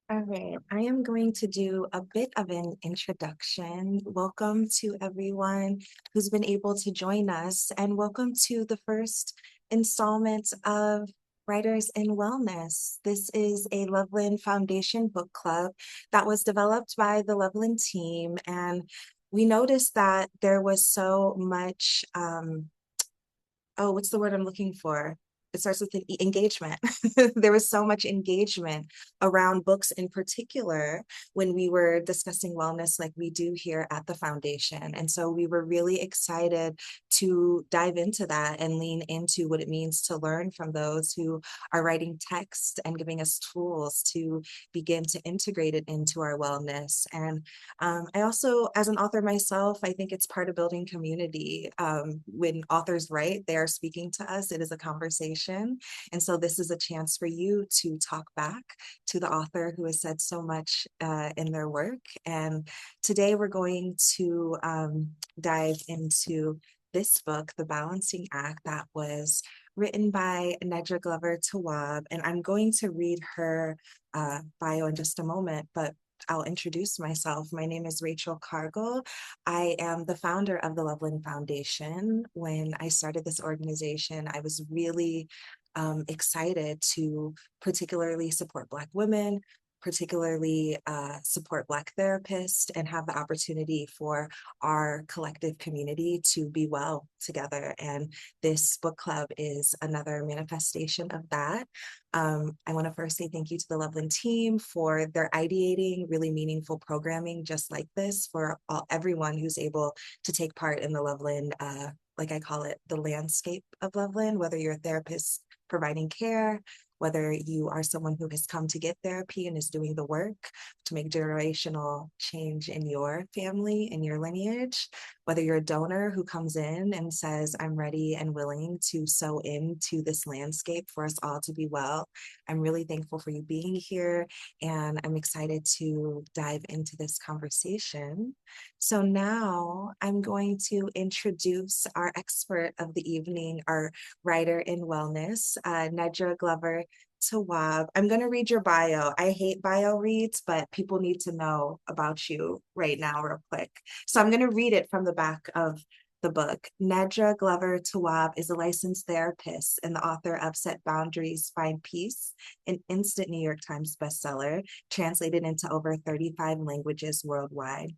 All right, I am going to do a bit of an introduction. Welcome to everyone who's been able to join us, and welcome to the first installment of Writers in Wellness. This is a Loveland Foundation book club that was developed by the Loveland team, and we noticed that there was so much, what's the word I'm looking for? It starts with an engagement. There was so much engagement around books in particular when we were discussing wellness, like we do here at the foundation. And so we were really excited to dive into that and lean into what it means to learn from those who are writing text and giving us tools to begin to integrate it into our wellness. And I also, as an author myself, I think it's part of building community. When authors write, they are speaking to us. It is a conversation. And so this is a chance for you to talk back to the author who has said so much in their work. And today we're going to dive into this book, The Balancing Act, that was written by Nedra Glover Tawwab. And I'm going to read her bio in just a moment, but I'll introduce myself. My name is Rachel Cargle. I am the founder of the Loveland Foundation. When I started this organization, I was really excited to particularly support Black women, particularly support Black therapists, and have the opportunity for our collective community to be well together. And this book club is another manifestation of that. I want to first say thank you to the Loveland team for their ideating really meaningful programming just like this for everyone who's able to take part in the Loveland, like I call it, the landscape of Loveland, whether you're a therapist providing care, whether you are someone who has come to get therapy and is doing the work to make generational change in your family and your lineage, whether you're a donor who comes in and says, I'm ready and willing to sow into this landscape for us all to be well. I'm really thankful for you being here, and I'm excited to dive into this conversation. So now I'm going to introduce our expert of the evening, our writer in wellness, Nedra Glover Tawwab. I'm going to read your bio. I hate bio reads, but people need to know about you right now, real quick. So I'm going to read it from the back of the book. Nedra Glover Tawwab is a licensed therapist and the author of Set Boundaries, Find Peace, an instant New York Times bestseller, translated into over 35 languages worldwide.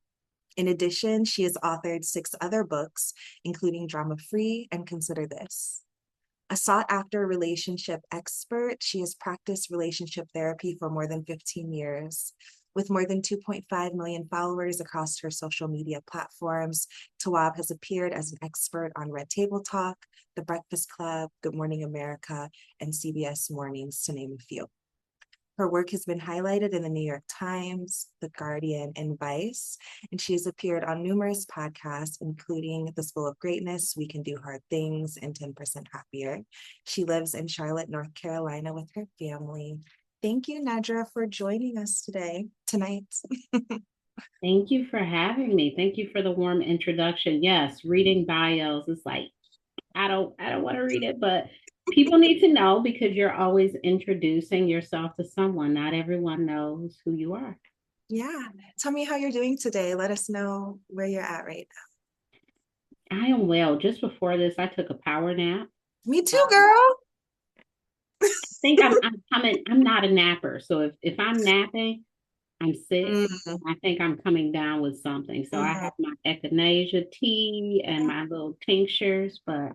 In addition, she has authored 6 other books, including Drama Free and Consider This. A sought-after relationship expert, she has practiced relationship therapy for more than 15 years. With more than 2.5 million followers across her social media platforms, Tawwab has appeared as an expert on Red Table Talk, The Breakfast Club, Good Morning America, and CBS Mornings, to name a few. Her work has been highlighted in the New York Times, The Guardian, and Vice, and she has appeared on numerous podcasts, including The School of Greatness, We Can Do Hard Things, and 10% Happier. She lives in Charlotte, North Carolina with her family. Thank you, Nedra, for joining us tonight. Thank you for having me. Thank you for the warm introduction. Yes, reading bios is like I don't want to read it, but people need to know because you're always introducing yourself to someone. Not everyone knows who you are. Yeah, tell me how you're doing today. Let us know where you're at right I am well. Just before this, I took a power nap. now. Me too, Um, girl. I think I'm not a napper. So if I'm napping, I'm sick. Mm, I think I'm coming down with something. So I mhm, have my echinacea tea and my little tinctures, but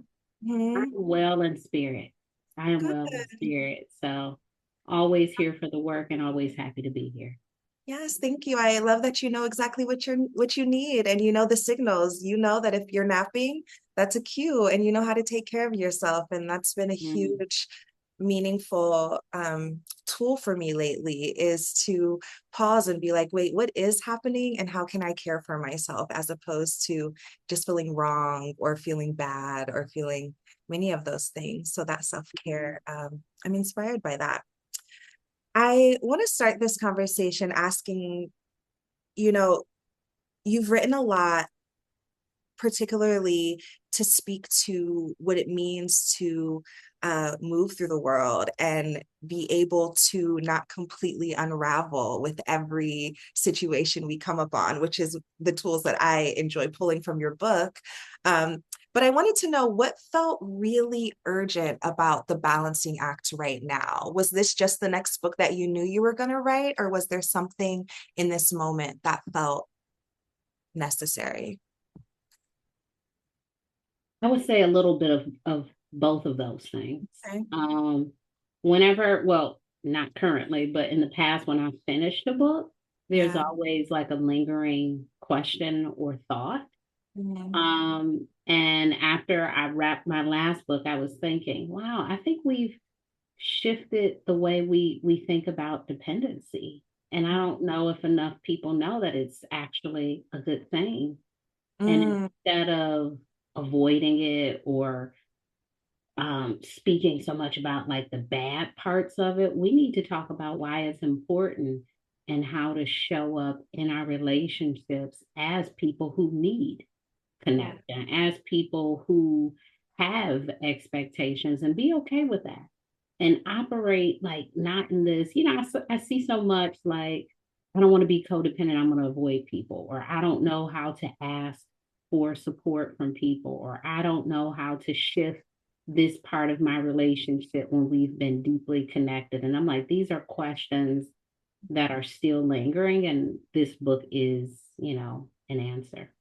I'm mhm. well in spirit. I am Good. well in spirit. So always here for the work and always happy to be here. Yes, thank you. I love that you know exactly what you need, and you know the signals. You know that if you're napping, that's a cue, and you know how to take care of yourself. And that's been a Mm. huge, meaningful tool for me lately is to pause and be like, wait, what is happening, and how can I care for myself, as opposed to just feeling wrong or feeling bad or feeling many of those things. So that self-care, I'm inspired by that. I want to start this conversation asking, you know, you've written a lot, particularly to speak to what it means to move through the world and be able to not completely unravel with every situation we come upon, which is the tools that I enjoy pulling from your book. But I wanted to know what felt really urgent about the balancing act right now. Was this just the next book that you knew you were going to write, or was there something in this moment that felt necessary? I would say a little bit of both of those things. Okay. Um, well, not currently, but in the past, when I finished a book, there's Yeah. always like a lingering question or thought. Mhm. And after I wrapped my last book, I was thinking, wow, I think we've shifted the way we think about dependency. And I don't know if enough people know that it's actually a good thing. And Mm. instead of avoiding it or speaking so much about like the bad parts of it, we need to talk about why it's important and how to show up in our relationships as people who need Yeah. connection, as people who have expectations and be okay with that and operate like not in this, I see so much like, I don't want to be codependent, I'm going to avoid people, or I don't know how to ask for support from people, or I don't know how to shift this part of my relationship when we've been deeply connected. And I'm like, these are questions that are still lingering. And this book is, an answer.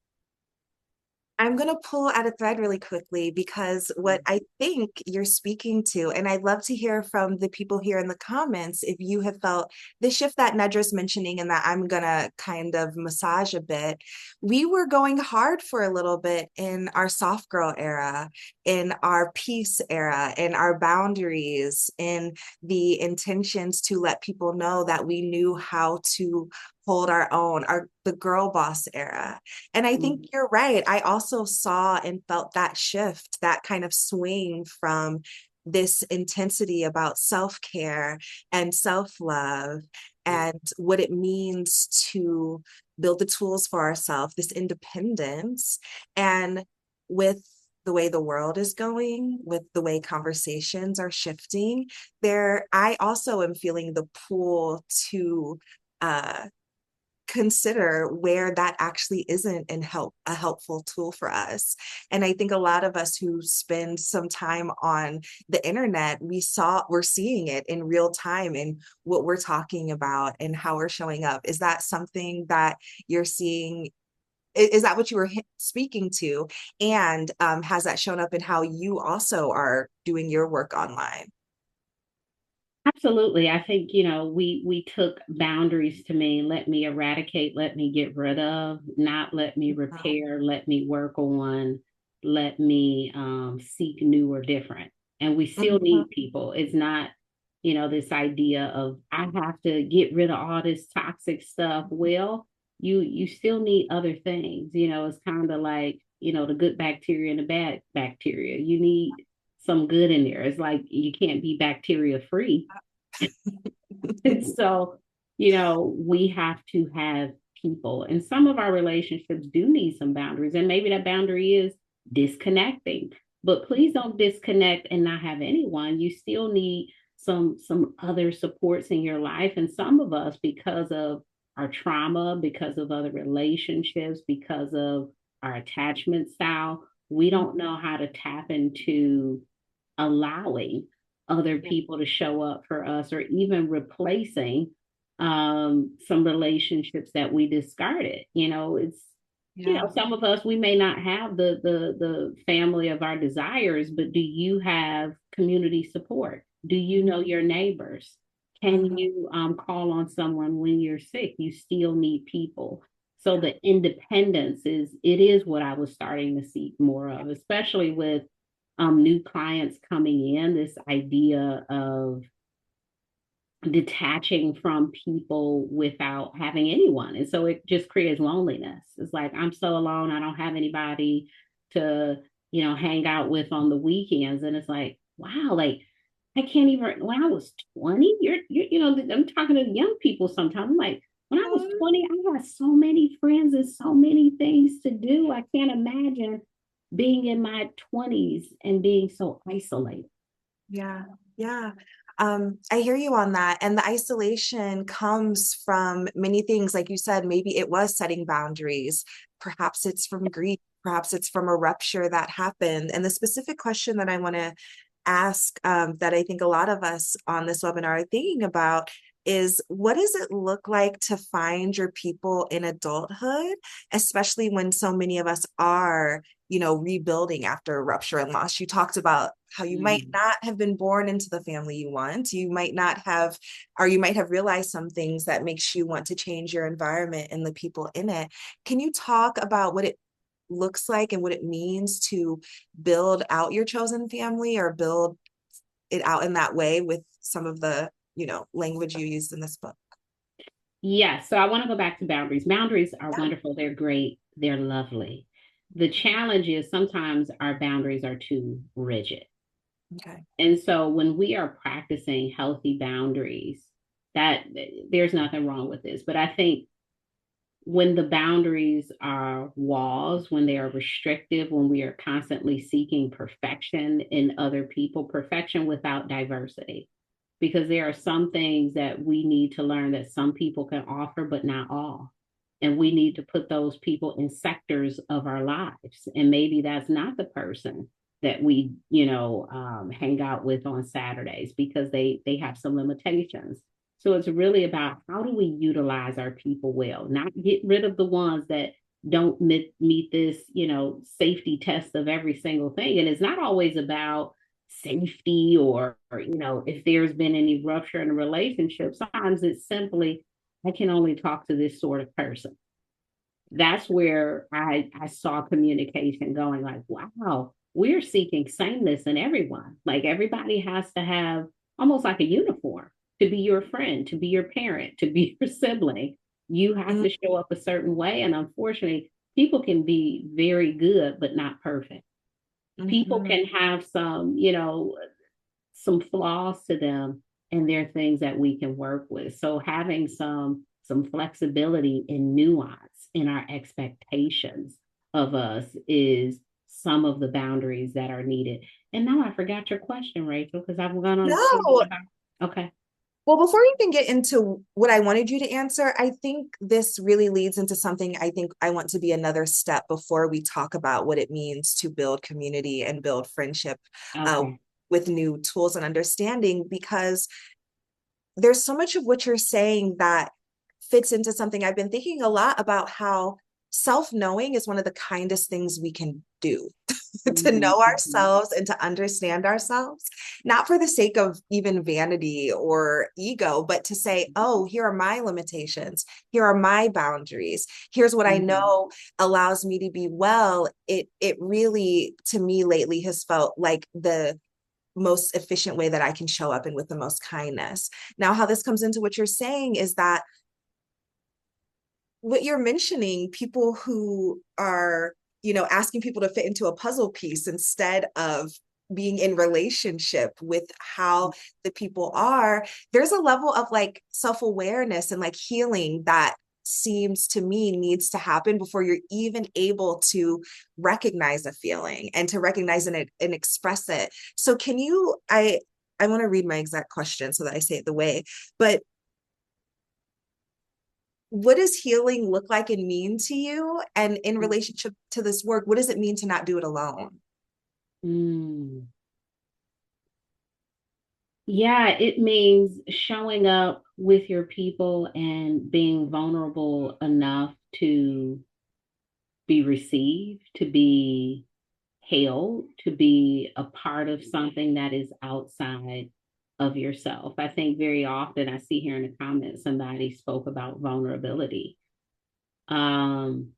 I'm going to pull at a thread really quickly because what I think you're speaking to, and I'd love to hear from the people here in the comments if you have felt the shift that Nedra's mentioning and that I'm going to kind of massage a bit. We were going hard for a little bit in our soft girl era, in our peace era, in our boundaries, in the intentions to let people know that we knew how to hold our own, the girl boss era. And I think Mhm. you're right. I also saw and felt that shift, that kind of swing from this intensity about self-care and self-love and what it means to build the tools for ourselves, this independence. And with the way the world is going, with the way conversations are shifting, I also am feeling the pull to uh, consider where that actually isn't a helpful tool for us. And I think a lot of us who spend some time on the internet, we're seeing it in real time in what we're talking about and how we're showing up. Is that something that you're seeing? Is that what you were speaking to? And has that shown up in how you also are doing your work online? Absolutely. I think, we took boundaries to mean let me eradicate, let me get rid of, not let me repair, let me work on, let me seek new or different. And we still Mhm. need people. It's not, this idea of I have to get rid of all this toxic stuff. Well, you still need other things. It's kind of like, the good bacteria and the bad bacteria. You need some good in there. It's like you can't be bacteria free. And so, we have to have people, and some of our relationships do need some boundaries. And maybe that boundary is disconnecting. But please don't disconnect and not have anyone. You still need some other supports in your life. And some of us, because of our trauma, because of other relationships, because of our attachment style, we don't know how to tap into allowing other people to show up for us or even replacing some relationships that we discarded. It's Yeah. some of us, we may not have the family of our desires, but do you have community support? Do you know your neighbors? Can Mhm. you call on someone when you're sick? You still need people. So the independence is what I was starting to see more of, especially with new clients coming in, this idea of detaching from people without having anyone. And so it just creates loneliness. It's like, I'm so alone. I don't have anybody to, hang out with on the weekends. And it's like, wow, like I can't even, when I was 20, I'm talking to young people sometimes. I'm like, when I was 20, I had so many friends and so many things to do. I can't imagine being in my 20s and being so isolated. Yeah, yeah. I hear you on that. And the isolation comes from many things. Like you said, maybe it was setting boundaries. Perhaps it's from grief. Perhaps it's from a rupture that happened. And the specific question that I want to ask, that I think a lot of us on this webinar are thinking about is, what does it look like to find your people in adulthood, especially when so many of us are, rebuilding after a rupture and loss? You talked about how you might Mm. not have been born into the family you want. You might not have, or you might have realized some things that makes you want to change your environment and the people in it. Can you talk about what it looks like and what it means to build out your chosen family, or build it out in that way with some of the, language you used in this book? Yeah, so I want to go back to boundaries. Boundaries are Yeah. wonderful, they're great, they're lovely. The challenge is sometimes our boundaries are too rigid. Okay. And so when we are practicing healthy boundaries, that there's nothing wrong with this. But I think when the boundaries are walls, when they are restrictive, when we are constantly seeking perfection in other people, perfection without diversity, because there are some things that we need to learn that some people can offer, but not all. And we need to put those people in sectors of our lives. And maybe that's not the person that we, hang out with on Saturdays because they have some limitations. So it's really about how do we utilize our people well, not get rid of the ones that don't meet this, safety test of every single thing. And it's not always about safety or if there's been any rupture in a relationship. Sometimes it's simply, I can only talk to this sort of person. That's where I saw communication going like, wow, we're seeking sameness in everyone. Like everybody has to have almost like a uniform to be your friend, to be your parent, to be your sibling. You have to show up a certain way. And unfortunately, people can be very good, but not perfect. People Mm-hmm. can have some flaws to them, and there are things that we can work with. So having some flexibility and nuance in our expectations of us is some of the boundaries that are needed. And now I forgot your question, Rachel, because I've gone on so much No. about. Okay. Well, before we even get into what I wanted you to answer, I think this really leads into something I think I want to be another step before we talk about what it means to build community and build friendship, uh, Okay. with new tools and understanding, because there's so much of what you're saying that fits into something I've been thinking a lot about: how self-knowing is one of the kindest things we can do. To Mm-hmm, know mm-hmm, ourselves and to understand ourselves, not for the sake of even vanity or ego, but to say, oh, here are my limitations. Here are my boundaries. Here's what I mm-hmm. know allows me to be well. It really, to me lately, has felt like the most efficient way that I can show up and with the most kindness. Now, how this comes into what you're saying is that what you're mentioning, people who are, asking people to fit into a puzzle piece instead of being in relationship with how the people are, there's a level of like self-awareness and like healing that seems to me needs to happen before you're even able to recognize a feeling and to recognize and express it. So can you, I want to read my exact question so that I say it the way, but what does healing look like and mean to you? And in relationship to this work, what does it mean to not do it alone? Mm. Yeah, it means showing up with your people and being vulnerable enough to be received, to be held, to be a part of something that is outside of yourself. I think very often I see here in the comments somebody spoke about vulnerability. Um,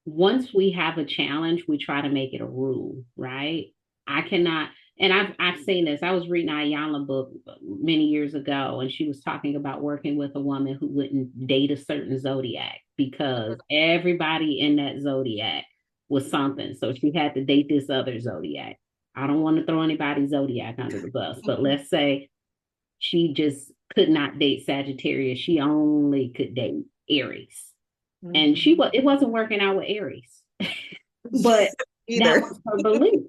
Once we have a challenge, we try to make it a rule, right? I cannot, and I've seen this. I was reading an Ayanna book many years ago, and she was talking about working with a woman who wouldn't date a certain zodiac because everybody in that zodiac was something. So she had to date this other zodiac. I don't want to throw anybody's zodiac under the bus, but let's say she just could not date Sagittarius. She only could date Aries, and Mhm. it wasn't working out with Aries. But That either. was her belief.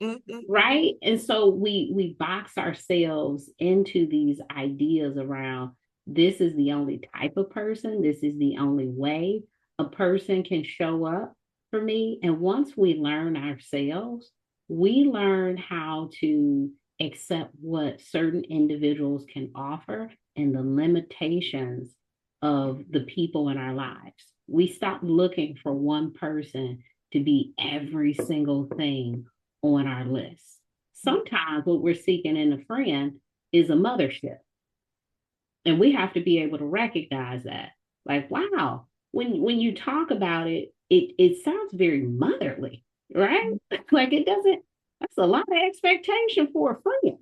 Mhm. Right. And so we box ourselves into these ideas around this is the only type of person, this is the only way a person can show up for me. And once we learn ourselves, we learn how to accept what certain individuals can offer and the limitations of the people in our lives. We stop looking for one person to be every single thing on our list. Sometimes what we're seeking in a friend is a mothership. And we have to be able to recognize that. Like, wow, when you talk about it, it sounds very motherly, right? Like it doesn't, that's a lot of expectation for a friend.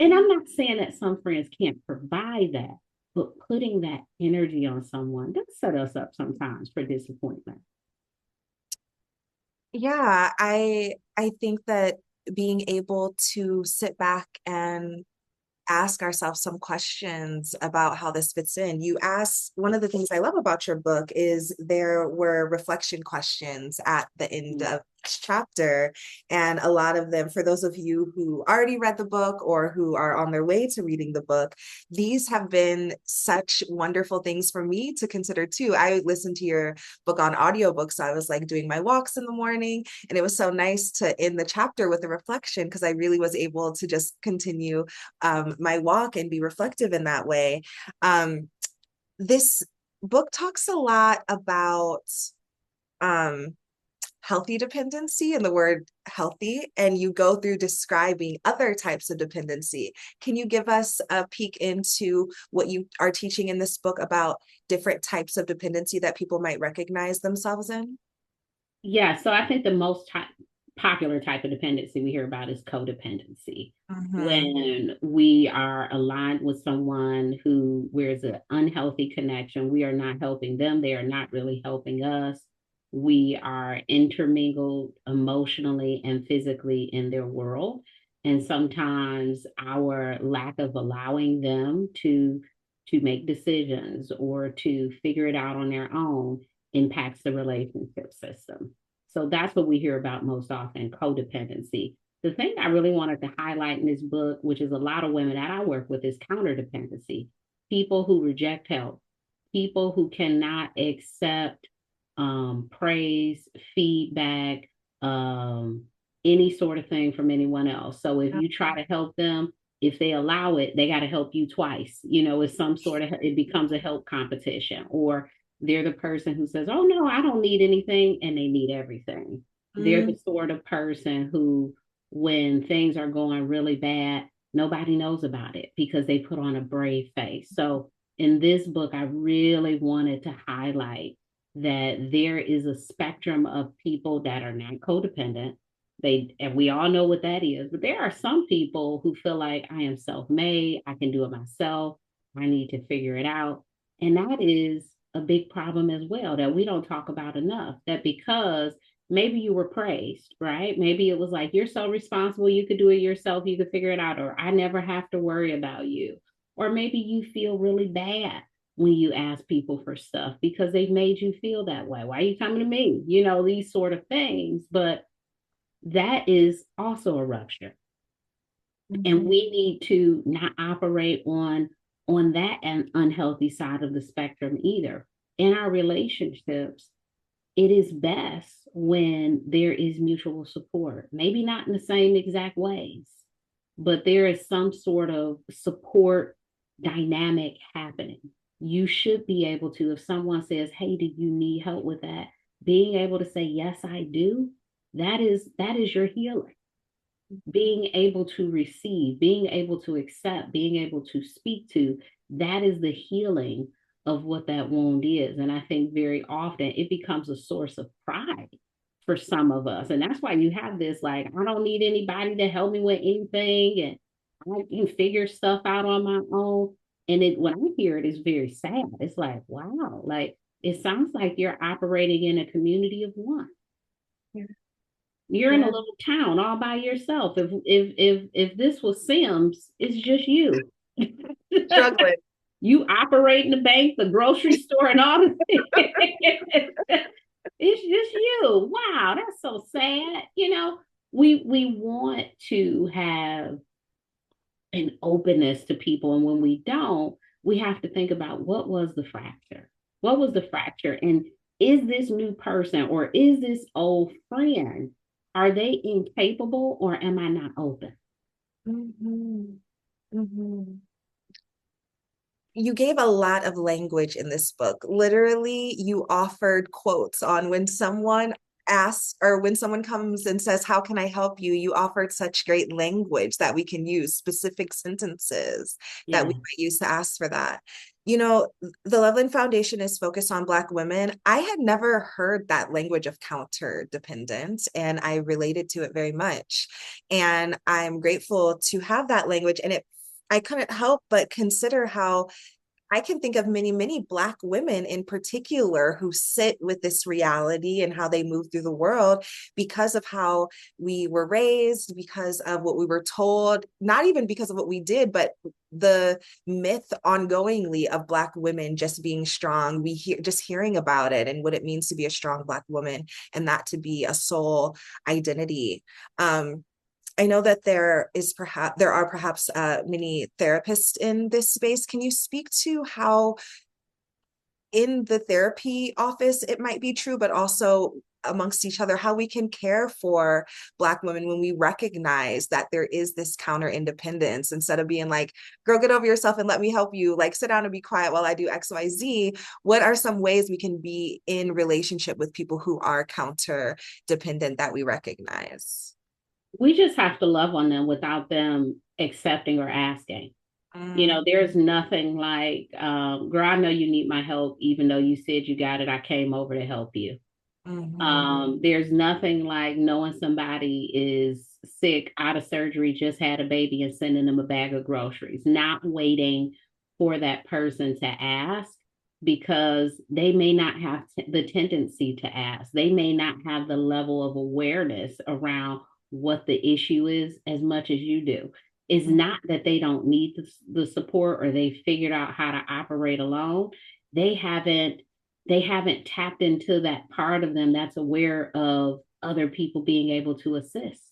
And I'm not saying that some friends can't provide that, but putting that energy on someone does set us up sometimes for disappointment. Yeah, I think that being able to sit back and ask ourselves some questions about how this fits in. You ask, one of the things I love about your book is there were reflection questions at the end Mm. of each chapter. And a lot of them, for those of you who already read the book or who are on their way to reading the book, these have been such wonderful things for me to consider too. I listened to your book on audiobook, so I was like doing my walks in the morning, and it was so nice to end the chapter with a reflection because I really was able to just continue my walk and be reflective in that way. This book talks a lot about um, healthy dependency and the word healthy, and you go through describing other types of dependency. Can you give us a peek into what you are teaching in this book about different types of dependency that people might recognize themselves in? Yeah, so I think the most popular type of dependency we hear about is codependency. Mm-hmm. When we are aligned with someone who where's an unhealthy connection, we are not helping them, they are not really helping us. We are intermingled emotionally and physically in their world. And sometimes our lack of allowing them to make decisions or to figure it out on their own impacts the relationship system. So that's what we hear about most often, codependency. The thing I really wanted to highlight in this book, which is a lot of women that I work with, is counterdependency. People who reject help, people who cannot accept praise, feedback, um, any sort of thing from anyone else. So if you try to help them, if they allow it, they got to help you twice. You know, it's some sort of, it becomes a help competition. Or they're the person who says, oh, no, I don't need anything, and they need everything. They're Mm-hmm. the sort of person who, when things are going really bad, nobody knows about it because they put on a brave face. So in this book, I really wanted to highlight that there is a spectrum of people that are not codependent. And we all know what that is, but there are some people who feel like I am self-made, I can do it myself, I need to figure it out. And that is a big problem as well that we don't talk about enough. That because maybe you were praised, right? Maybe it was like, you're so responsible, you could do it yourself, you could figure it out, or I never have to worry about you. Or maybe you feel really bad when you ask people for stuff because they've made you feel that way. Why are you coming to me? You know, these sort of things. But that is also a rupture. And Mm-hmm. we need to not operate on that and unhealthy side of the spectrum either. In our relationships, it is best when there is mutual support, maybe not in the same exact ways, but there is some sort of support dynamic happening. You should be able to, if someone says, hey, do you need help with that? Being able to say, yes, I do. That is your healing. Being able to receive, being able to accept, being able to speak to, that is the healing of what that wound is. And I think very often it becomes a source of pride for some of us. And that's why you have this like, I don't need anybody to help me with anything. And I can figure stuff out on my own. And it when I hear it, it's very sad. It's like, wow, like it sounds like you're operating in a community of one. Yeah. You're in a Yeah. little town all by yourself. If this was Sims, it's just you. Struggling. You operate in the bank, the grocery store, and all the things. It's just you. Wow, that's so sad. We want to have an openness to people, and when we don't, we have to think about what was the fracture. What was the fracture? And is this new person or is this old friend, are they incapable or am I not open? Mhm. Mhm. You gave a lot of language in this book. Literally, you offered quotes on when someone asks or when someone comes and says, "How can I help you?" You offered such great language that we can use, specific sentences that we Yeah. might use to ask for that. You know, the Loveland Foundation is focused on Black women. I had never heard that language of counter dependence, and I related to it very much. And I'm grateful to have that language. And I couldn't help but consider how I can think of many, many Black women in particular who sit with this reality and how they move through the world because of how we were raised, because of what we were told, not even because of what we did, but the myth ongoingly of Black women just being strong. We hear just hearing about it and what it means to be a strong Black woman and that to be a soul identity. I know that there are perhaps many therapists in this space. Can you speak to how in the therapy office it might be true, but also amongst each other, how we can care for Black women when we recognize that there is this counter independence instead of being like, girl, get over yourself and let me help you, like sit down and be quiet while I do XYZ. What are some ways we can be in relationship with people who are counter dependent that we recognize? We just have to love on them without them accepting or asking. There's Mhm. nothing like, girl, I know you need my help, even though you said you got it. I came over to help you. Mhm. There's nothing like knowing somebody is sick, out of surgery, just had a baby, and sending them a bag of groceries, not waiting for that person to ask because they may not have the tendency to ask. They may not have the level of awareness around what the issue is as much as you do. It's not that they don't need the support or they figured out how to operate alone. They haven't they haven't tapped into that part of them that's aware of other people being able to assist.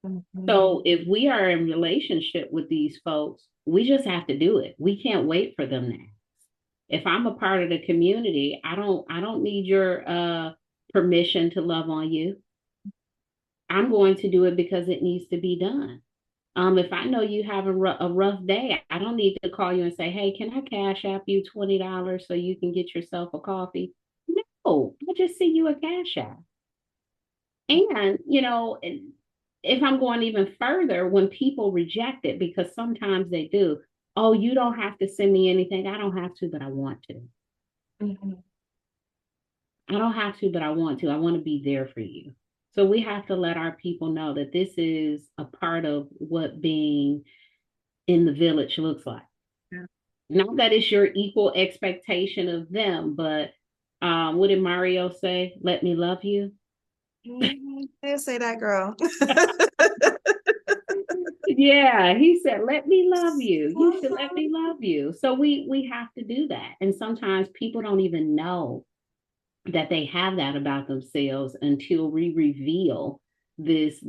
Mhm. So if we are in relationship with these folks, we just have to do it. We can't wait for them now. If I'm a part of the community, I don't need your permission to love on you. I'm going to do it because it needs to be done. If I know you have a rough day, I don't need to call you and say, "Hey, can I cash app you $20 so you can get yourself a coffee?" No, I just see you a cash app. And, if I'm going even further, when people reject it, because sometimes they do, "Oh, you don't have to send me anything. I don't have to, but I want to. Mhm. I don't have to, but I want to. I want to be there for you." So we have to let our people know that this is a part of what being in the village looks like. Yeah. Not that it's your equal expectation of them, but what did Mario say? Let me love you. Mhm. I didn't say that, girl. Yeah, he said, "Let me love you. You should let me love you." So we have to do that. And sometimes people don't even know that they have that about themselves until we reveal this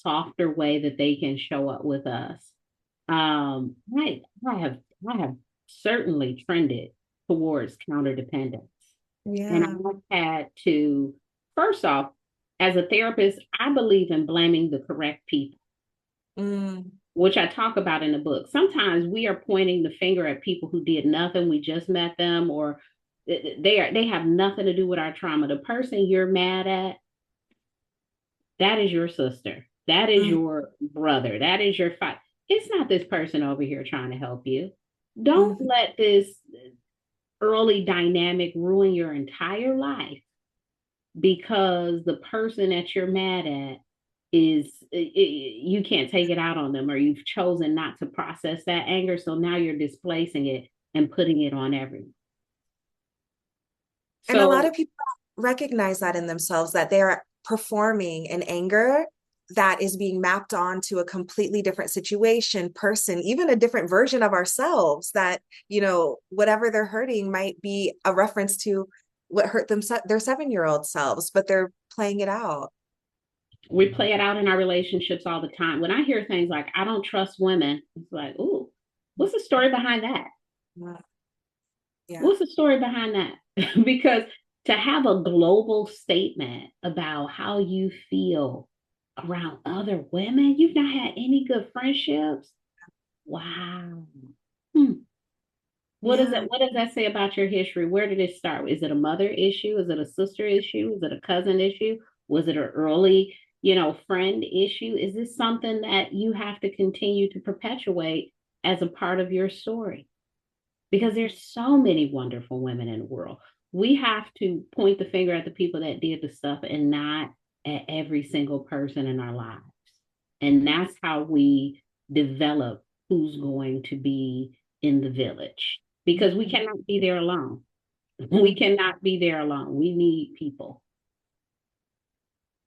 softer way that they can show up with us. I have certainly trended towards counter dependence. And Yeah. I've had to, first off, as a therapist, I believe in blaming the correct people, Mm, which I talk about in the book. Sometimes we are pointing the finger at people who did nothing. We just met them, or they have nothing to do with our trauma. The person you're mad at, that is your sister. That is mm, your brother. That is your fight. It's not this person over here trying to help you. Don't mm. let this early dynamic ruin your entire life because the person that you're mad at you can't take it out on them, or you've chosen not to process that anger, so now you're displacing it and putting it on everyone. And a lot of So people recognize that in themselves, that they are performing an anger that is being mapped onto a completely different situation, person, even a different version of ourselves, that, whatever they're hurting might be a reference to what hurt them, their 7-year-old selves, but they're playing it out. We play it out in our relationships all the time. When I hear things like, I don't trust women, it's like, ooh, what's the story behind that? Yeah. What's the story behind that? Because to have a global statement about how you feel around other women, you've not had any good friendships. Wow. Hmm. What is Yeah. it? What does that say about your history? Where did it start? Is it a mother issue? Is it a sister issue? Is it a cousin issue? Was it an early, friend issue? Is this something that you have to continue to perpetuate as a part of your story? Because there's so many wonderful women in the world. We have to point the finger at the people that did the stuff and not at every single person in our lives. And that's how we develop who's going to be in the village, because we cannot be there alone. We cannot be there alone. We need people.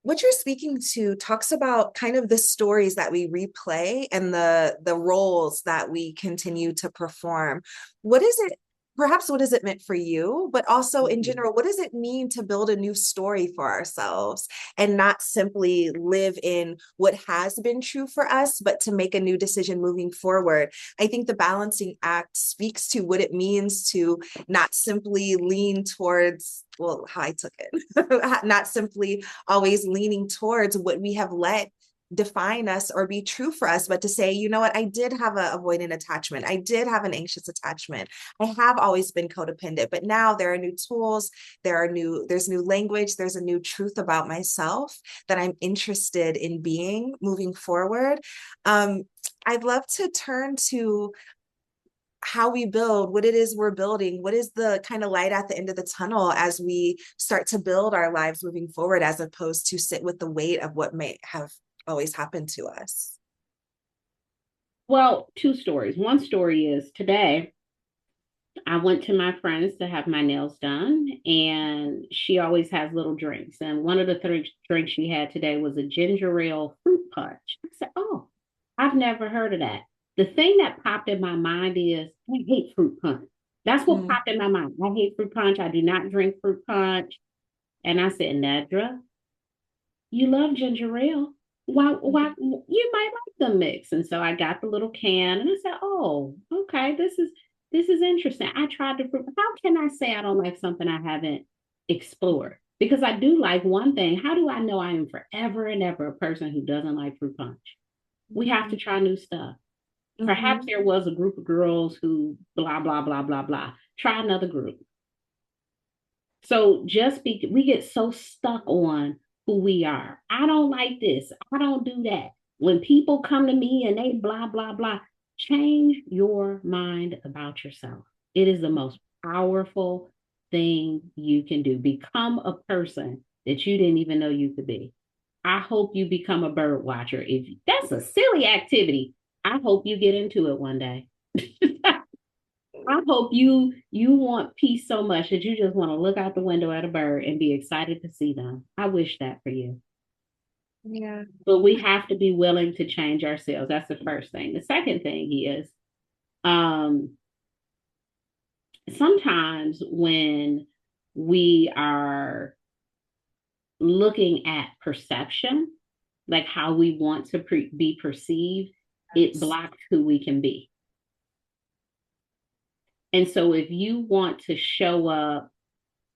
What you're speaking to talks about kind of the stories that we replay and the roles that we continue to perform. What is it, perhaps what is it meant for you, but also in general, what does it mean to build a new story for ourselves and not simply live in what has been true for us, but to make a new decision moving forward? I think the balancing act speaks to what it means to not simply lean towards, well, how I took it, not simply always leaning towards what we have let define us or be true for us, but to say, you know what, I did have a avoidant attachment. I did have an anxious attachment. I have always been codependent, but now there are new tools, there's new language, there's a new truth about myself that I'm interested in being moving forward. I'd love to turn to how we build, what it is we're building, what is the kind of light at the end of the tunnel as we start to build our lives moving forward, as opposed to sit with the weight of what may have always happened to us. Well, two stories. One story is today I went to my friend's to have my nails done, and she always has little drinks. And one of the drinks she had today was a ginger ale fruit punch. I said, oh, I've never heard of that. The thing that popped in my mind is, I hate fruit punch. That's what popped in my mind. I hate fruit punch. I do not drink fruit punch. And I said, Nedra, you love ginger ale. Why, you might like the mix. And so I got the little can and I said, oh, okay, this is interesting. I tried to, how can I say I don't like something I haven't explored? Because I do like one thing. How do I know I am forever and ever a person who doesn't like fruit punch? We have to try new stuff. Perhaps there was a group of girls who blah, blah, blah, blah, blah. Try another group. So we get so stuck on who we are. I don't like this. I don't do that. When people come to me and they blah, blah, blah, change your mind about yourself. It is the most powerful thing you can do. Become a person that you didn't even know you could be. I hope you become a bird watcher. If that's a silly activity, I hope you get into it one day. I hope you want peace so much that you just want to look out the window at a bird and be excited to see them. I wish that for you. Yeah. But we have to be willing to change ourselves. That's the first thing. The second thing is um sometimes when we are looking at perception, like how we want to be perceived, it blocks who we can be. And so if you want to show up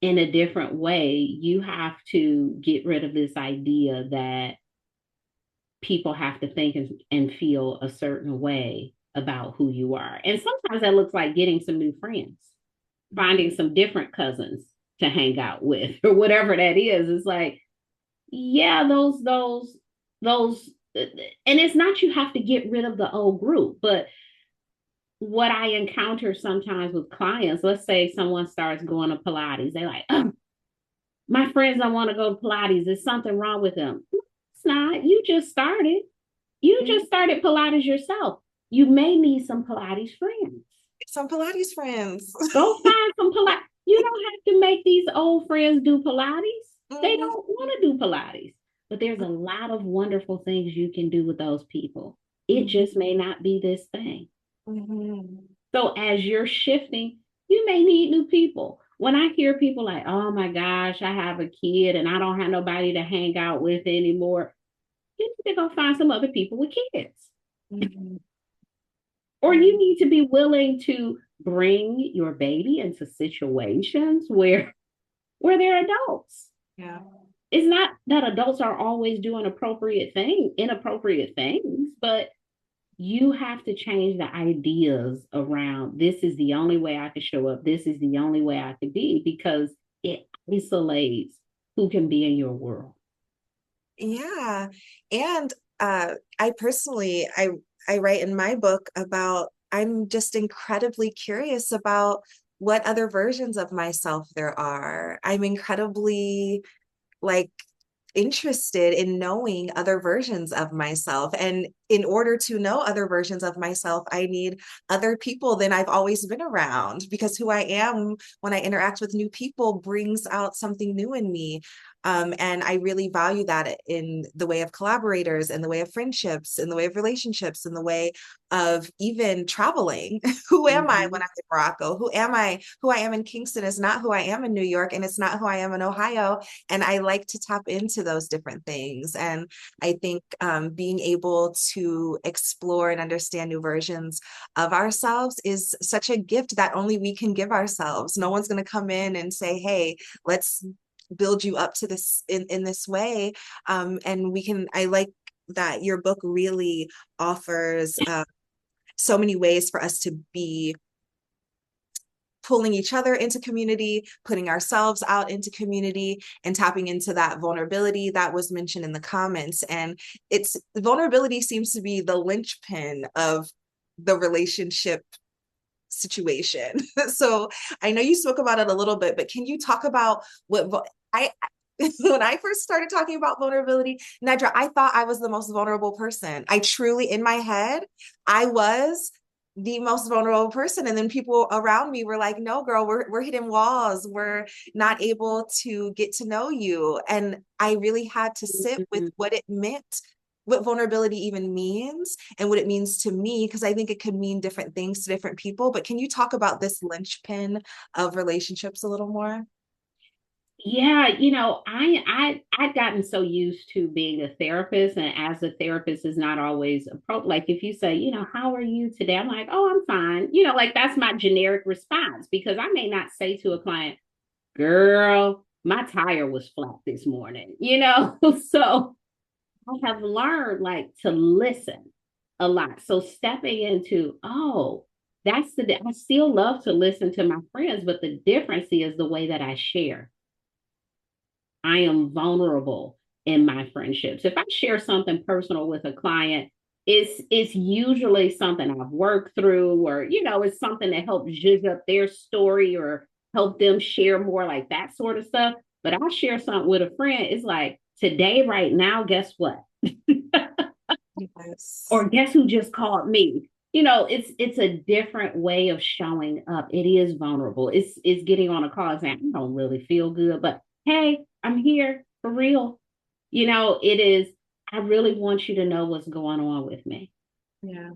in a different way, you have to get rid of this idea that people have to think and feel a certain way about who you are. And sometimes that looks like getting some new friends, finding some different cousins to hang out with, or whatever that is. It's like, yeah, those, and it's not you have to get rid of the old group, but what I encounter sometimes with clients, let's say someone starts going to Pilates, they're like, oh, my friends don't want to go to Pilates. There's something wrong with them. It's not. You just started. You just started Pilates yourself. You may need some Pilates friends. Some Pilates friends. Go find some Pilates. You don't have to make these old friends do Pilates. They don't want to do Pilates. But there's a lot of wonderful things you can do with those people. It just may not be this thing. So as you're shifting, you may need new people. when I hear people like, oh my gosh, I have a kid and I don't have nobody to hang out with anymore, you need to go find some other people with kids. Mhm. Or Yeah. you need to be willing to bring your baby into situations where they're adults. Yeah. It's not that adults are always doing inappropriate things, but you have to change the ideas around this is the only way I could show up. This is the only way I could be because it isolates who can be in your world. Yeah. And I personally, I write in my book about I'm just incredibly curious about what other versions of myself there are. I'm incredibly like interested in knowing other versions of myself. And in order to know other versions of myself, I need other people than I've always been around because who I am when I interact with new people brings out something new in me. And I really value that in the way of collaborators, in the way of friendships, in the way of relationships, in the way of even traveling. Who am I when Mm-hmm. I'm in Morocco? Who am I? Who I am in Kingston is not who I am in New York, and it's not who I am in Ohio. And I like to tap into those different things. And I think being able to explore and understand new versions of ourselves is such a gift that only we can give ourselves. No one's going to come in and say, hey, let's build you up to this in this way. And we can, I like that your book really offers so many ways for us to be pulling each other into community, putting ourselves out into community, and tapping into that vulnerability that was mentioned in the comments. And it's vulnerability seems to be the linchpin of the relationship situation. So I know you spoke about it a little bit, but can you talk about what I when I first started talking about vulnerability, Nedra, I thought I was the most vulnerable person. I truly, in my head, I was the most vulnerable person. And then people around me were like, no, girl, we're hitting walls. We're not able to get to know you. And I really had to sit with Mm-hmm. what it meant, what vulnerability even means and what it means to me, because I think it could mean different things to different people. But can you talk about this linchpin of relationships a little more? Yeah, I'd gotten so used to being a therapist, and as a therapist is not always appropriate. Like if you say, how are you today? I'm like, oh, I'm fine. Like that's my generic response because I may not say to a client, girl, my tire was flat this morning, So I have learned like to listen a lot. So stepping into, oh, I still love to listen to my friends, but the difference is the way that I share. I am vulnerable in my friendships. If I share something personal with a client, it's usually something I've worked through, or it's something that helps zhuzh up their story or help them share more, like that sort of stuff. But I share something with a friend, it's like today, right now, guess what? Yes. Or guess who just called me? It's a different way of showing up. It is vulnerable. It's getting on a call and saying, I don't really feel good, but hey, I'm here for real. It is, I really want you to know what's going on with me. Yeah.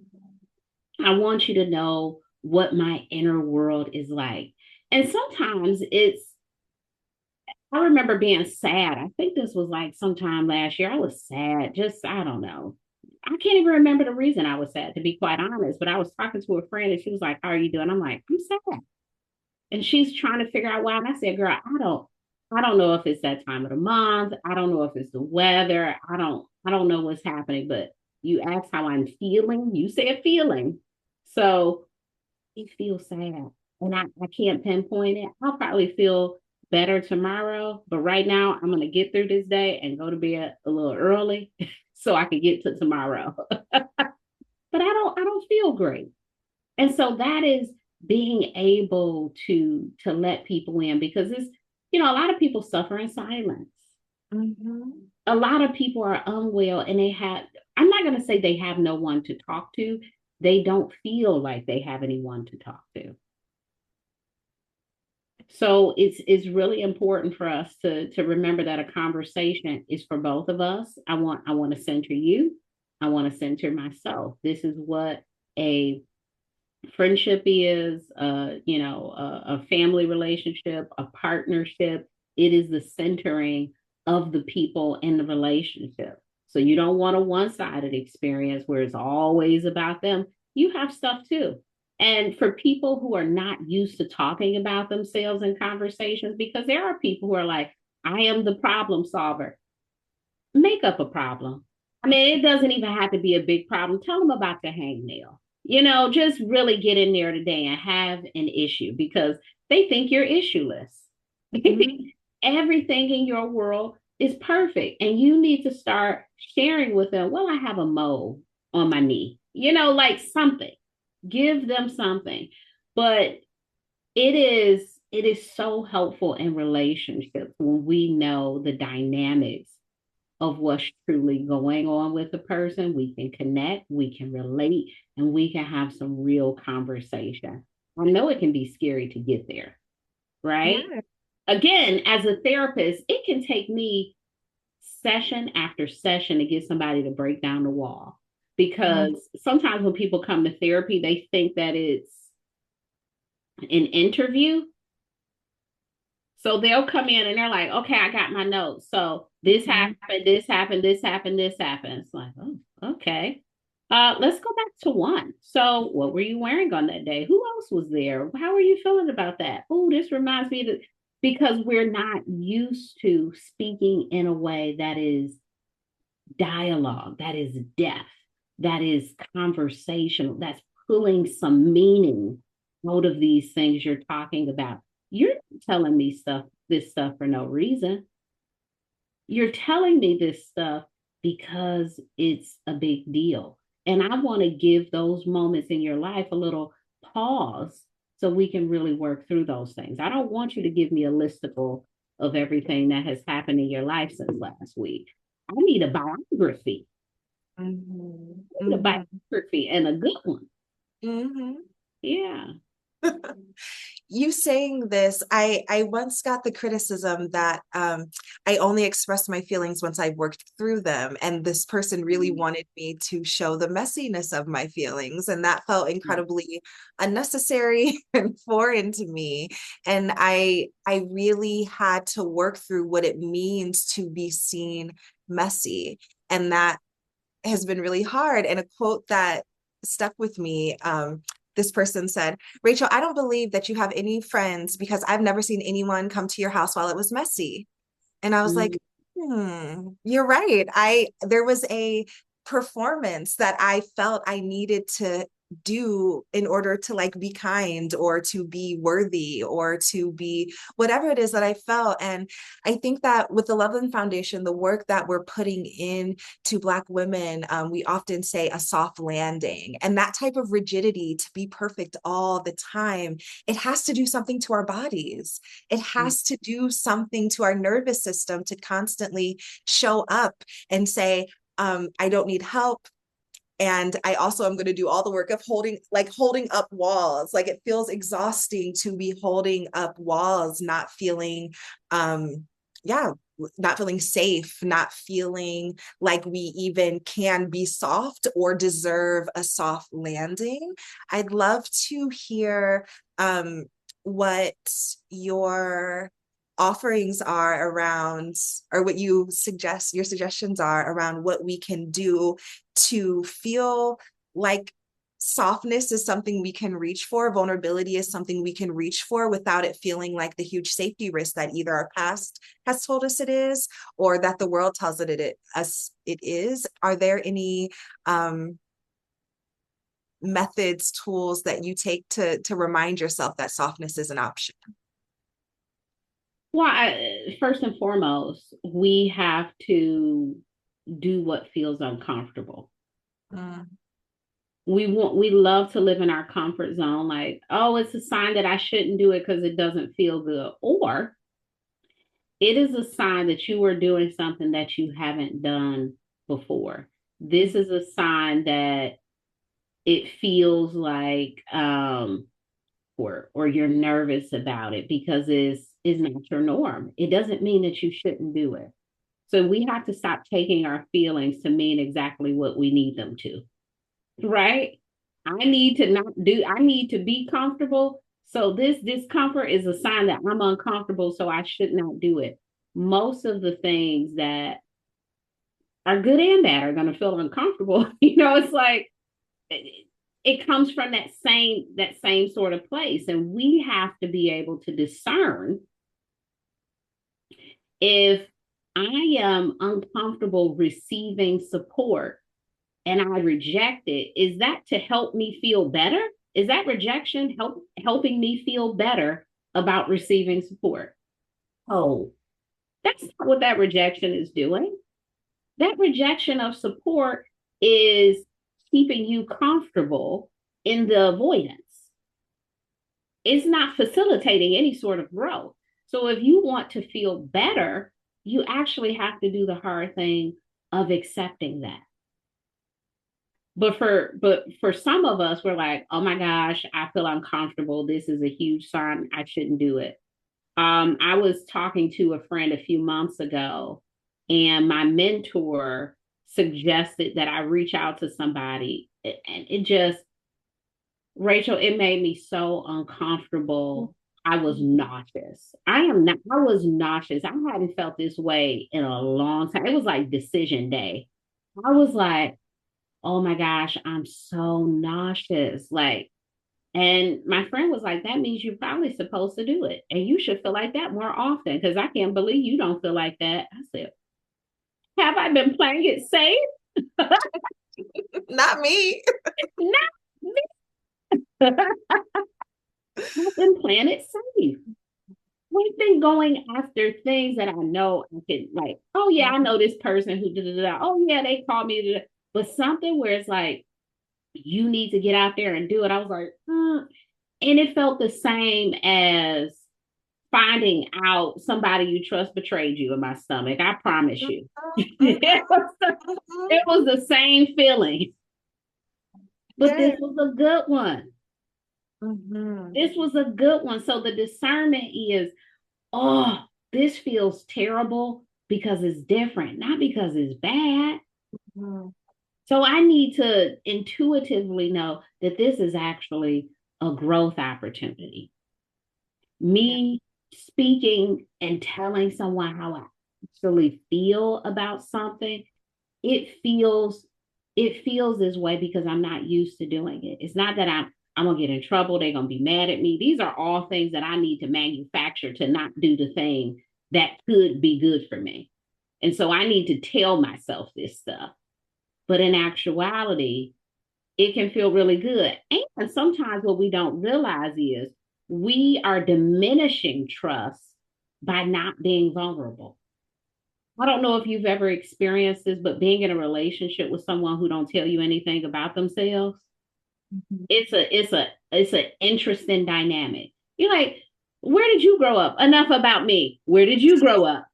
I want you to know what my inner world is like. And sometimes I remember being sad. I think this was like sometime last year. I was sad. Just, I don't know. I can't even remember the reason I was sad, to be quite honest. But I was talking to a friend and she was like, how are you doing? I'm like, I'm sad. And she's trying to figure out why. And I said, girl, I don't know if it's that time of the month. I don't know if it's the weather. I don't know what's happening, but you asked how I'm feeling. You said feeling. So it feels sad. And I can't pinpoint it. I'll probably feel better tomorrow. But right now I'm gonna get through this day and go to bed a little early so I can get to tomorrow. But I don't feel great. And so that is being able to let people in because a lot of people suffer in silence. Mm-hmm. A lot of people are unwell and I'm not going to say they have no one to talk to. They don't feel like they have anyone to talk to. So it's really important for us to remember that a conversation is for both of us. I want to center you. I want to center myself. This is what a friendship is, a family relationship, a partnership. It is the centering of the people in the relationship. So you don't want a one-sided experience where it's always about them. You have stuff too. And for people who are not used to talking about themselves in conversations, because there are people who are like, I am the problem solver, make up a problem. I mean, it doesn't even have to be a big problem. Tell them about the hangnail. Just really get in there today and have an issue because they think you're issueless. They think Mhm. everything in your world is perfect. And you need to start sharing with them, well, I have a mole on my knee, like something. Give them something. But it is so helpful in relationships when we know the dynamics of what's truly going on with the person. We can connect, we can relate, and we can have some real conversation. I know it can be scary to get there, right? Yeah. Again, as a therapist, it can take me session after session to get somebody to break down the wall. Mhm. Because sometimes when people come to therapy, they think that it's an interview. So they'll come in and they're like, okay, I got my notes. So this Mhm. happened, this happened, this happened, this happened. It's like, oh, okay. Let's go back to one. So what were you wearing on that day? Who else was there? How are you feeling about that? Oh, this reminds me that because we're not used to speaking in a way that is dialogue, that is depth, that is conversational, that's pulling some meaning out of these things you're talking about. You're telling me this stuff for no reason. You're telling me this stuff because it's a big deal. And I want to give those moments in your life a little pause so we can really work through those things. I don't want you to give me a listicle of everything that has happened in your life since last week. I need a biography. Mhm. I need a Mhm. biography and a good one. Mhm. Yeah. You saying this, I once got the criticism that I only expressed my feelings once I worked through them, and this person really wanted me to show the messiness of my feelings, and that felt incredibly unnecessary and foreign to me. And I really had to work through what it means to be seen messy, and that has been really hard. And a quote that stuck with me, this person said, Rachel, I don't believe that you have any friends because I've never seen anyone come to your house while it was messy. And I was like, Mm-hmm. you're right. There was a performance that I felt I needed to do in order to like be kind or to be worthy or to be whatever it is that I felt. And I think that with the Loveland Foundation, the work that we're putting in to Black women, we often say a soft landing, and that type of rigidity to be perfect all the time, it has to do something to our bodies. It has to do something to our nervous system to constantly show up and say, I don't need help. And I also am going to do all the work of holding up walls. Like it feels exhausting to be holding up walls, not feeling, yeah, not feeling safe, not feeling like we even can be soft or deserve a soft landing. I'd love to hear what your offerings are around, or what your suggestions are around what we can do to feel like softness is something we can reach for, vulnerability is something we can reach for without it feeling like the huge safety risk that either our past has told us it is or that the world tells it is. Are there any methods, tools that you take to remind yourself that softness is an option? Well, first and foremost, we have to do what feels uncomfortable. Mm. We love to live in our comfort zone, like, oh, it's a sign that I shouldn't do it because it doesn't feel good. Or it is a sign that you are doing something that you haven't done before. This is a sign that it feels like or you're nervous about it because is not your norm. It doesn't mean that you shouldn't do it. So we have to stop taking our feelings to mean exactly what we need them to, right? I need to be comfortable. So this discomfort is a sign that I'm uncomfortable, so I should not do it. Most of the things that are good and bad are going to feel uncomfortable. It's like it comes from that same sort of place, and we have to be able to discern if I am uncomfortable receiving support and I reject it. Is that to help me feel better? Is that rejection helping me feel better about receiving support? Oh, that's not what that rejection is doing. That rejection of support is keeping you comfortable in the avoidance. It's not facilitating any sort of growth. So if you want to feel better, you actually have to do the hard thing of accepting that. But for some of us, we're like, oh my gosh, I feel uncomfortable. This is a huge sign I shouldn't do it. I was talking to a friend a few months ago, and my mentor suggested that I reach out to somebody, and it just, Rachel, it made me so uncomfortable. I was nauseous. I was nauseous. I hadn't felt this way in a long time. It was like decision day. I was like, oh my gosh, I'm so nauseous. Like, and my friend was like, that means you're probably supposed to do it. And you should feel like that more often because I can't believe you don't feel like that. I said, have I been playing it safe? Not me. Not me. I've been playing it safe. We've been going after things that I know I can, like, oh yeah, I know this person who did it. Oh yeah, they called me. But something where it's like, you need to get out there and do it. I was like, and it felt the same as finding out somebody you trust betrayed you in my stomach. I promise you. It was the same feeling, but Yeah. this was a good one. Mhm. This was a good one. So the discernment is, oh, this feels terrible because it's different, not because it's bad. Mhm. So I need to intuitively know that this is actually a growth opportunity. Yeah. Me speaking and telling someone how I actually feel about something, it feels it feels this way because I'm not used to doing it. It's not that I'm gonna get in trouble, they're gonna be mad at me. These are all things that I need to manufacture to not do the thing that could be good for me. And so I need to tell myself this stuff. But in actuality, it can feel really good. And sometimes what we don't realize is we are diminishing trust by not being vulnerable. I don't know if you've ever experienced this, but being in a relationship with someone who don't tell you anything about themselves, Mhm. it's an interesting dynamic. You're like, where did you grow up? Enough about me. Where did you grow up?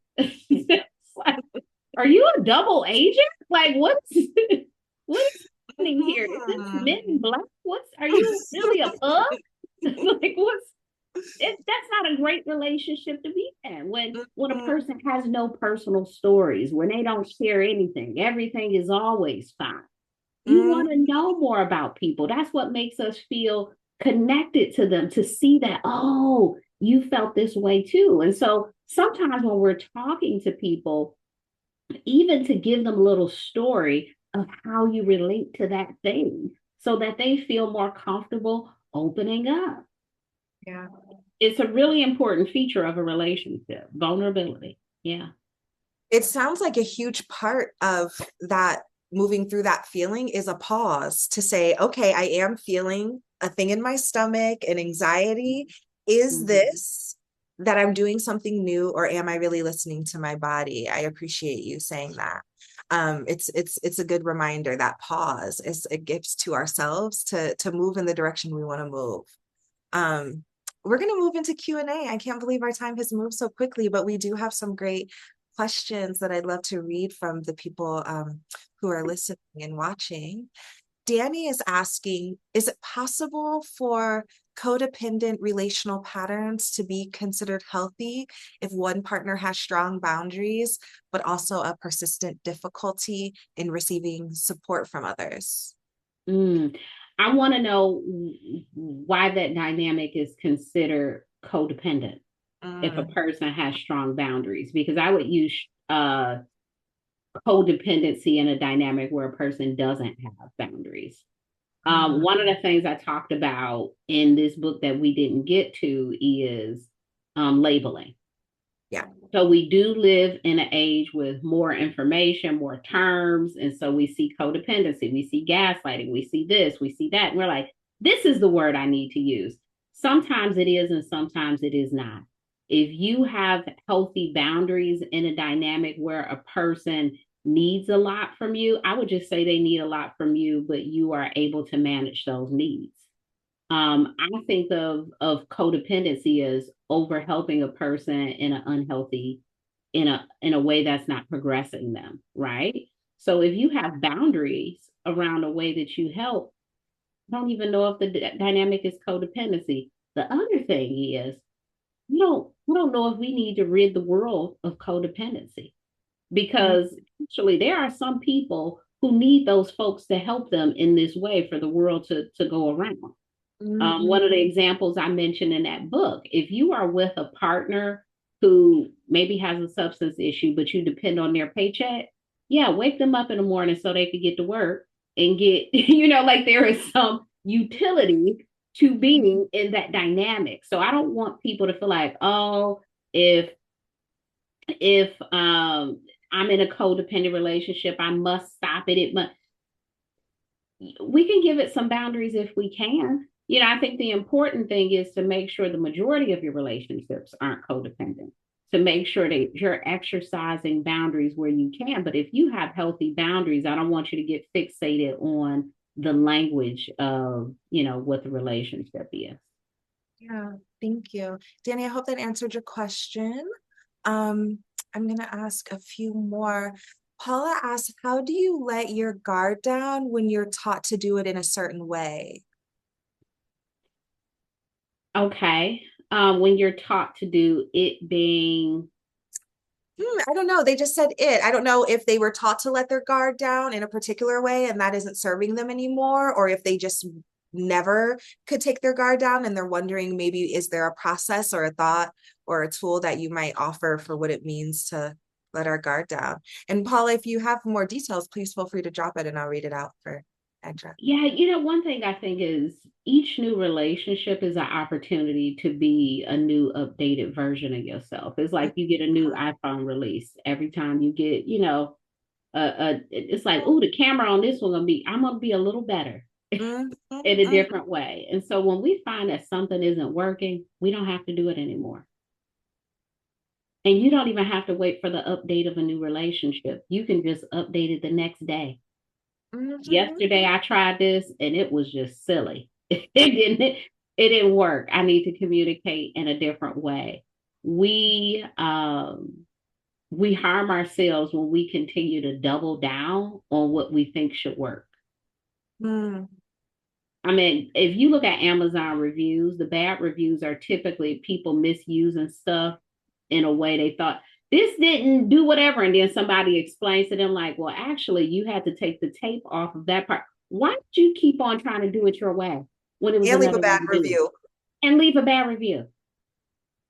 Like, are you a double agent? Like, what is happening here? Is this Men in Black? Are you really a pug? Like, that's not a great relationship to be in when a Mhm. person has no personal stories, when they don't share anything, everything is always fine. You Mhm. want to know more about people. That's what makes us feel connected to them, to see that, oh, you felt this way too. And so sometimes when we're talking to people, even to give them a little story of how you relate to that thing so that they feel more comfortable opening up. Yeah. It's a really important feature of a relationship, vulnerability. Yeah. It sounds like a huge part of that moving through that feeling is a pause to say, okay, I am feeling a thing in my stomach, an anxiety. Is Mm-hmm. this that I'm doing something new, or am I really listening to my body? I appreciate you saying that. It's a good reminder that pause is a gift to ourselves to move in the direction we want to move. Um, we're going to move into Q&A. I can't believe our time has moved so quickly, but we do have some great questions that I'd love to read from the people who are listening and watching. Danny is asking, is it possible for codependent relational patterns to be considered healthy if one partner has strong boundaries, but also a persistent difficulty in receiving support from others? Mm. I want to know why that dynamic is considered codependent if a Mm, person has strong boundaries, because I would use codependency in a dynamic where a person doesn't have boundaries. mm, One of the things I talked about in this book that we didn't get to is labeling. yeah. So we do live in an age with more information, more terms. And so we see codependency, we see gaslighting, we see this, we see that. And we're like, this is the word I need to use. Sometimes it is, and sometimes it is not. If you have healthy boundaries in a dynamic where a person needs a lot from you, I would just say they need a lot from you, but you are able to manage those needs. I think of codependency as over helping a person in an unhealthy, in a way that's not progressing them, right? So if you have boundaries around the way that you help, I don't even know if the dynamic is codependency. The other thing is, we don't know if we need to rid the world of codependency, Mm, because actually there are some people who need those folks to help them in this way for the world to go around. mm, One of the examples I mentioned in that book, if you are with a partner who maybe has a substance issue, but you depend on their paycheck, yeah, wake them up in the morning so they could get to work and get, like there is some utility to being in that dynamic. So I don't want people to feel like, oh, if I'm in a codependent relationship, I must stop it. It must, we can give it some boundaries if we can. I think the important thing is to make sure the majority of your relationships aren't codependent, to make sure that you're exercising boundaries where you can. But if you have healthy boundaries, I don't want you to get fixated on the language of, what the relationship is. yeah, thank you. Danny, I hope that answered your question. Um, I'm gonna ask a few more. Paula asked, how do you let your guard down when you're taught to do it in a certain way? Okay. When you're taught to do it being, I don't know. They just said it. I don't know if they were taught to let their guard down in a particular way and that isn't serving them anymore, or if they just never could take their guard down and they're wondering maybe is there a process or a thought or a tool that you might offer for what it means to let our guard down. And Paula, if you have more details, please feel free to drop it and I'll read it out for Edra. yeah, one thing I think is each new relationship is an opportunity to be a new updated version of yourself. It's like you get a new iPhone release every time you get, it's like, oh, the camera on this one I'm gonna be a little better Mhm, in a mhm, different way. And so when we find that something isn't working, we don't have to do it anymore. And you don't even have to wait for the update of a new relationship. You can just update it the next day. mhm. Yesterday I tried this and it was just silly. It didn't work. I need to communicate in a different way. We harm ourselves when we continue to double down on what we think should work. Mm. I mean, if you look at Amazon reviews, the bad reviews are typically people misusing stuff in a way they thought this didn't do whatever. And then somebody explains to them, like, well, actually, you had to take the tape off of that part. Why did you keep on trying to do it your way when it was And leave a another way bad to do it? review. And leave a bad review?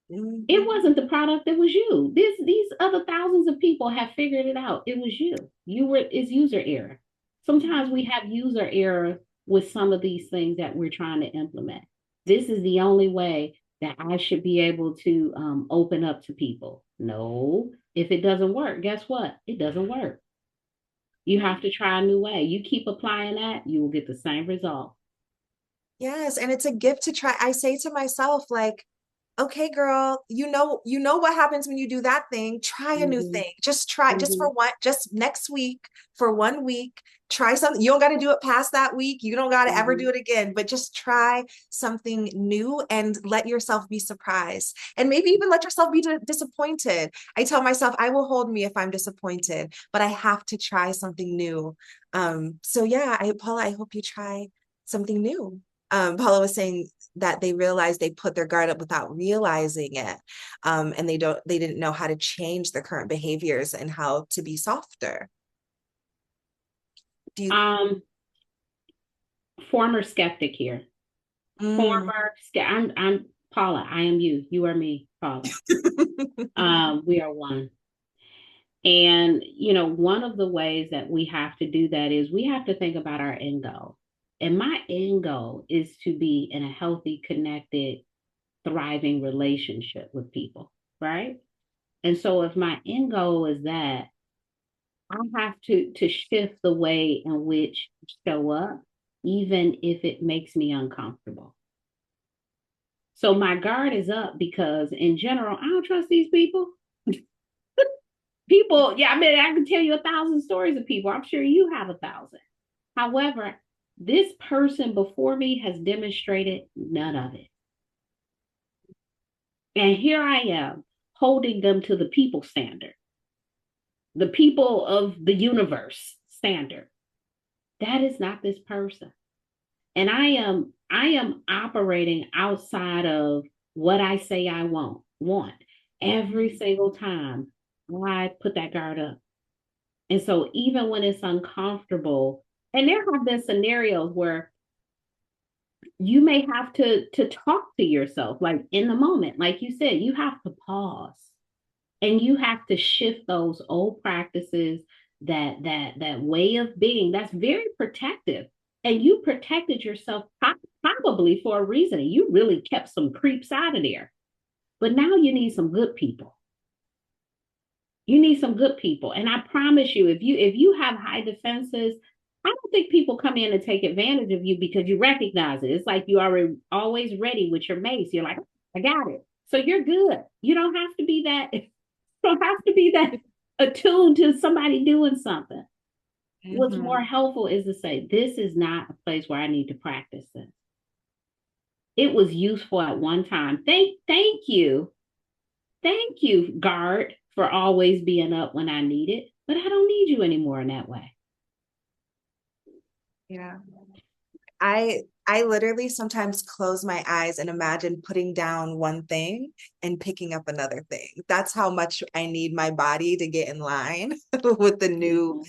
It Mhm. wasn't the product, it was you. These other thousands of people have figured it out. It was you. It's user error. Sometimes we have user error with some of these things that we're trying to implement. This is the only way that I should be able to open up to people. No, if it doesn't work, guess what? It doesn't work. You have to try a new way. You keep applying that, you will get the same result. Yes, and it's a gift to try. I say to myself, like, okay, girl, you know what happens when you do that thing. Try a new Mm-hmm. thing. Just try, just for Mm-hmm. one, just next week, for 1 week, try something. You don't got to do it past that week. You don't got to ever Mm-hmm. do it again, but just try something new and let yourself be surprised. And maybe even let yourself be disappointed. I tell myself, I will hold me if I'm disappointed, but I have to try something new. So yeah, Paula, I hope you try something new. Paula was saying that they realized they put their guard up without realizing it. And they didn't know how to change their current behaviors and how to be softer. Do you Um, Former skeptic here. Mm. Former, I'm Paula. I am you. You are me, Paula. We are one. And, one of the ways that we have to do that is we have to think about our end goal. And my end goal is to be in a healthy, connected, thriving relationship with people, right? And so if my end goal is that, I have to shift the way in which I show up, even if it makes me uncomfortable. So my guard is up because in general, I don't trust these people. People, yeah, I mean, I can tell you 1,000 stories of people. I'm sure you have 1,000. However, this person before me has demonstrated none of it. And here I am holding them to the people standard, the people of the universe standard. That is not this person. And I am operating outside of what I say I want every single time I put that guard up. And so even when it's uncomfortable, and there have been scenarios where you may have to talk to yourself like in the moment, like you said, you have to pause and you have to shift those old practices, that way of being that's very protective. And you protected yourself probably for a reason. You really kept some creeps out of there. But now you need some good people. You need some good people. And I promise you, if you have high defenses, I don't think people come in and take advantage of you because you recognize it. It's like you are always ready with your mace. You're like, I got it. So you're good. You don't have to be that, don't have to be that attuned to somebody doing something. What's Mhm. more helpful is to say, this is not a place where I need to practice this. It was useful at one time. Thank you. Thank you, guard, for always being up when I need it, but I don't need you anymore in that way. Yeah. I literally sometimes close my eyes and imagine putting down one thing and picking up another thing. That's how much I need my body to get in line with the new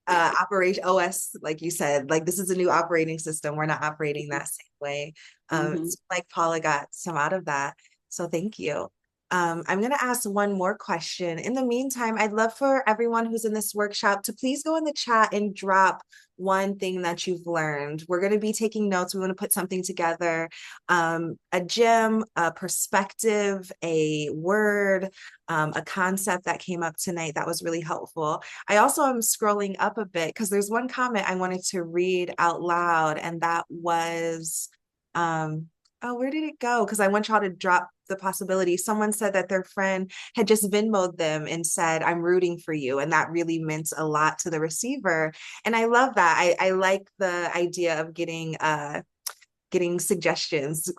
Mm-hmm. operation OS, like you said. Like this is a new operating system. We're not operating that same way. Mm-hmm. It's like Paula got some out of that. So thank you. I'm going to ask one more question. In the meantime, I'd love for everyone who's in this workshop to please go in the chat and drop one thing that you've learned. We're going to be taking notes. We want to put something together, a gem, a perspective, a word, a concept that came up tonight that was really helpful. I also am scrolling up a bit because there's one comment I wanted to read out loud, and that was, oh, where did it go? Because I want y'all to drop the possibility. Someone said that their friend had just Venmoed them and said, I'm rooting for you. And that really meant a lot to the receiver. And I love that. I like the idea of getting suggestions,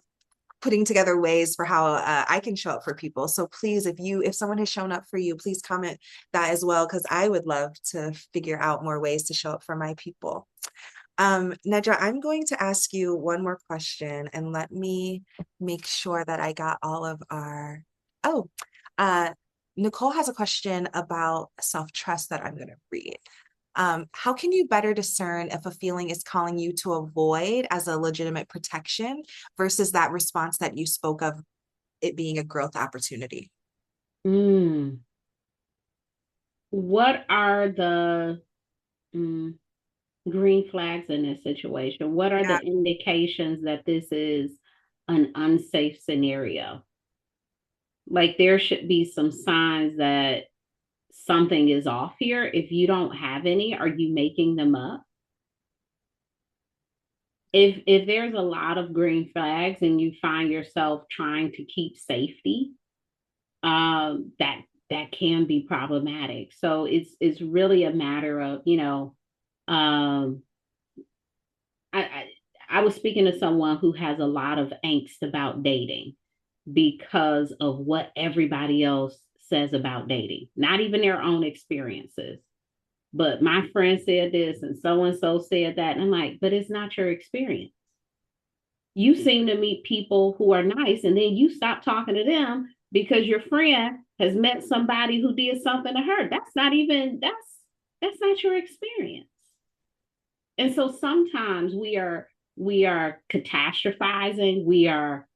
putting together ways for how I can show up for people. So please, if someone has shown up for you, please comment that as well, because I would love to figure out more ways to show up for my people. Nedra, I'm going to ask you one more question and let me make sure that I got all of oh, uh, Nicole has a question about self-trust that I'm going to read. How can you better discern if a feeling is calling you to avoid as a legitimate protection versus that response that you spoke of it being a growth opportunity? Mm. What are the mm, green flags in this situation? What are Yeah. the indications that this is an unsafe scenario? Like there should be some signs that something is off here. If you don't have any, are you making them up? If there's a lot of green flags and you find yourself trying to keep safety, that can be problematic. So it's really a matter of, um, I I was speaking to someone who has a lot of angst about dating because of what everybody else says about dating, not even their own experiences. But my friend said this and so said that. And I'm like, but it's not your experience. You seem to meet people who are nice and then you stop talking to them because your friend has met somebody who did something to her. That's not your experience. And so sometimes we are we are catastrophizing, we are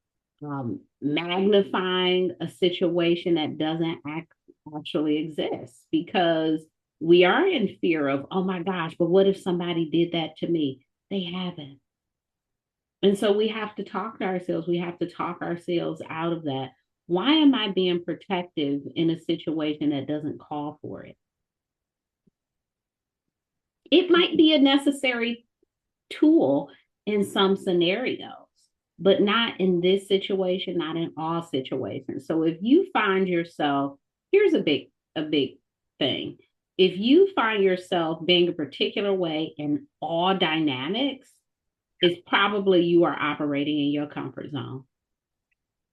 magnifying a situation that doesn't actually exist because we are in fear of, oh my gosh, but what if somebody did that to me? They haven't. And so we have to talk to ourselves. We have to talk ourselves out of that. Why am I being protective in a situation that doesn't call for it? It might be a necessary tool in some scenarios, but not in this situation, not in all situations. So if you find yourself, here's a big thing. If you find yourself being a particular way in all dynamics, it's probably you are operating in your comfort zone.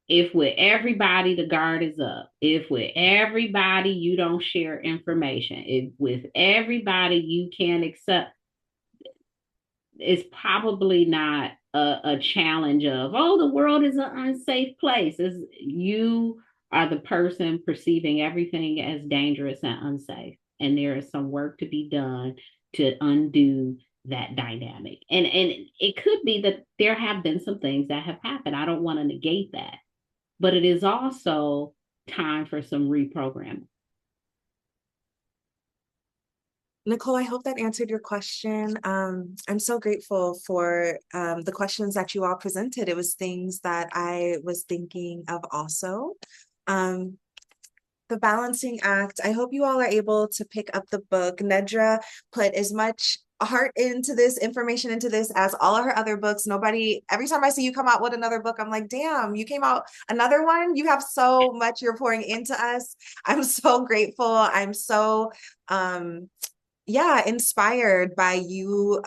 If with everybody the guard is up, if with everybody you don't share information, if with everybody you can't accept, it's probably not a challenge of, oh, the world is an unsafe place. It's, you are the person perceiving everything as dangerous and unsafe. And there is some work to be done to undo that dynamic. And it could be that there have been some things that have happened. I don't want to negate that. But it is also time for some reprogramming. Nicole, I hope that answered your question. I'm so grateful for the questions that you all presented. It was things that I was thinking of also. Um, the balancing act, I hope you all are able to pick up the book. Nedra put as much heart into this, information into this as all of her other books. Nobody, every time I see you come out with another book, I'm like, damn, you came out another one. You have so much you're pouring into us. I'm so grateful. I'm so yeah, inspired by you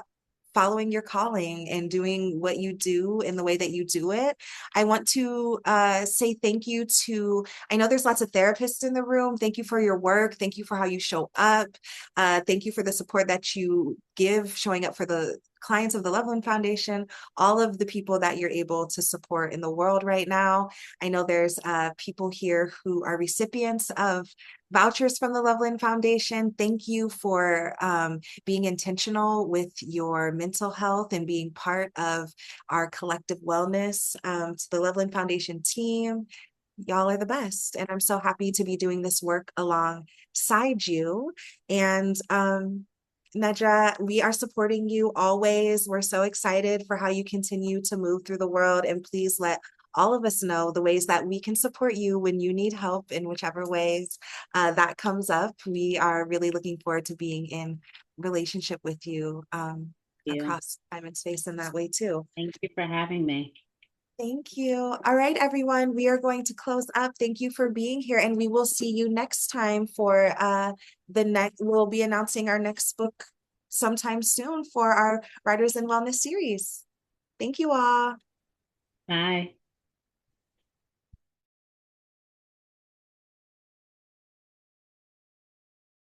following your calling and doing what you do in the way that you do it. I want to say thank you to, I know there's lots of therapists in the room. Thank you for your work. Thank you for how you show up. Thank you for the support that you give, showing up for the clients of the Loveland Foundation, all of the people that you're able to support in the world right now. I know there's people here who are recipients of vouchers from the Loveland Foundation. Thank you for being intentional with your mental health and being part of our collective wellness. To the Loveland Foundation team, y'all are the best. And I'm so happy to be doing this work alongside you. And Nedra, we are supporting you always. We're so excited for how you continue to move through the world. And please let all of us know the ways that we can support you when you need help in whichever ways that comes up. We are really looking forward to being in relationship with you Yeah. across time and space in that way too. Thank you for having me. Thank you. All right, everyone, we are going to close up. Thank you for being here, and we will see you next time for the next, we'll be announcing our next book sometime soon for our Writers in Wellness series. Thank you all. Bye.